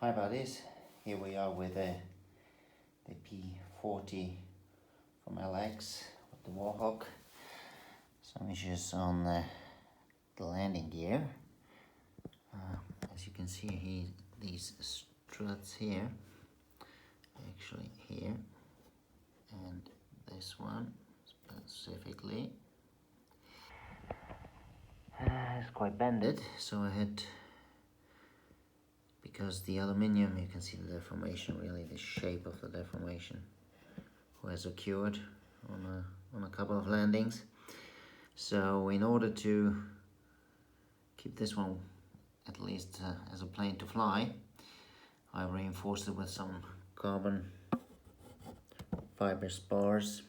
Hi buddies, here we are with the P-40 from LX with the Warhawk. Some issues on the landing gear. As you can see, these struts here, actually here, and this one specifically is quite bended, so I had, because the aluminium, you can see the deformation, really the shape of the deformation has occurred on a couple of landings. So in order to keep this one at least as a plane to fly, I reinforced it with some carbon fiber spars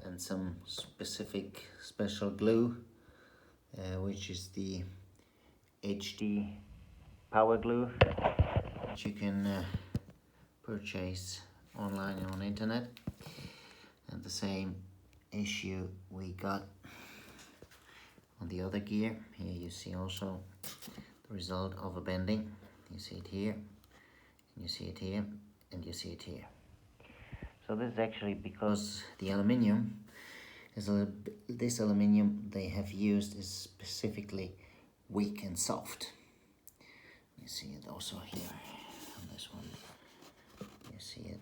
and some special glue, which is the HD power glue, which you can purchase online and on internet. And the same issue we got on the other gear. Here you see also the result of a bending. You see it here, and you see it here, and you see it here. So this is actually because the aluminium is this aluminium they have used is specifically weak and soft. You see it also here on this one. You see it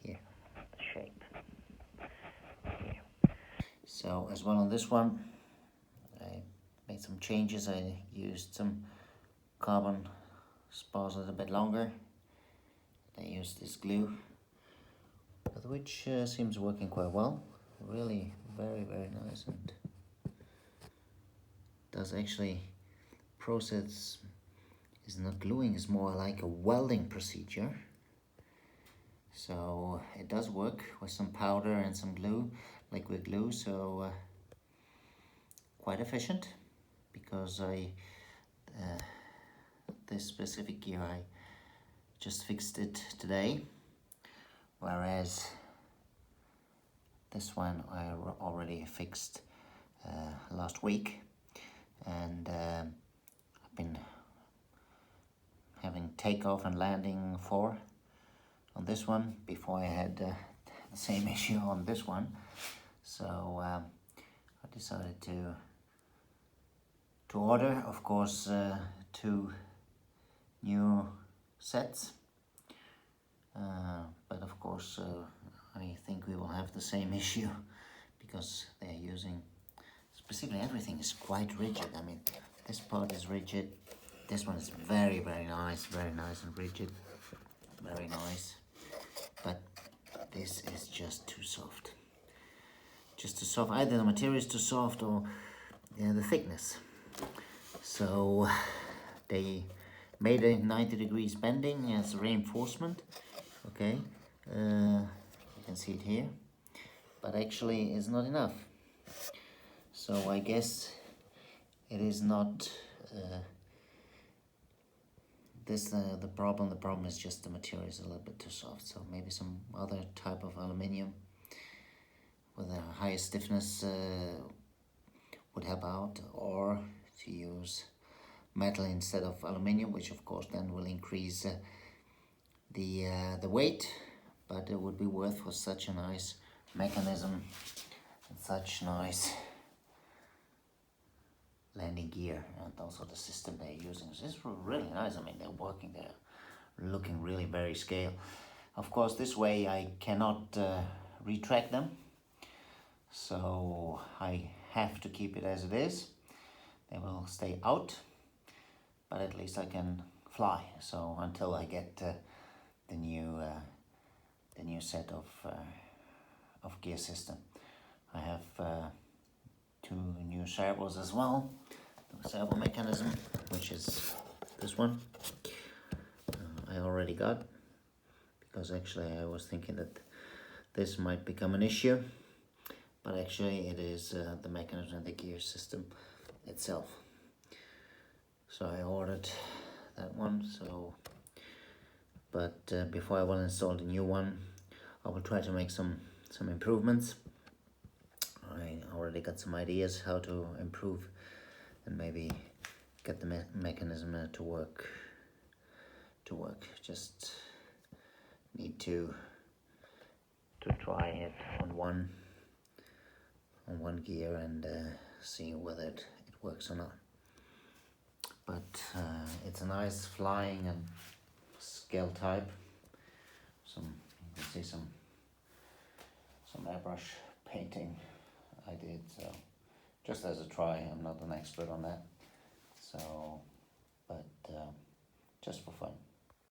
here, the shape here. So as well on this one, I made some changes. I used some carbon spars a little bit longer. I used this glue, which seems working quite well. Really very nice, and does actually process is not gluing, it's more like a welding procedure. So it does work with some powder and some glue, liquid glue, so quite efficient, because this specific gear I just fixed it today, whereas this one I already fixed last week, and I've been having takeoff and landing on this one before I had the same issue on this one. So I decided to order, of course, 2 new sets, but of course I think we will have the same issue, because they're using specifically everything is quite rigid. I mean, this part is rigid, this one is very nice and rigid, very nice, but this is just too soft. Either the material is too soft or the thickness. So they made a 90 degrees bending as reinforcement. Okay, you can see it here, but actually it's not enough. So I guess it is not the problem. The problem is just the material is a little bit too soft. So maybe some other type of aluminium with a higher stiffness would help out, or to use metal instead of aluminium, which of course then will increase the weight, but it would be worth for such a nice mechanism and such nice landing gear, and also the system they're using is really nice. I mean, they're looking really very scale. Of course, this way I cannot retract them, so I have to keep it as it is. They will stay out, but at least I can fly. So until I get the new set of gear system, I have 2 new servos as well. The servo mechanism, which is this one, I already got, because actually I was thinking that this might become an issue, but actually it is the mechanism and the gear system itself. So I ordered that one. So, but before I will install the new one, I will try to make some improvements. I already got some ideas how to improve and maybe get the mechanism to work. Just need to try it on one gear and see whether it works or not. But it's a nice flying and scale type. You can see some airbrush painting I did, so just as a try. I'm not an expert on that, so but just for fun.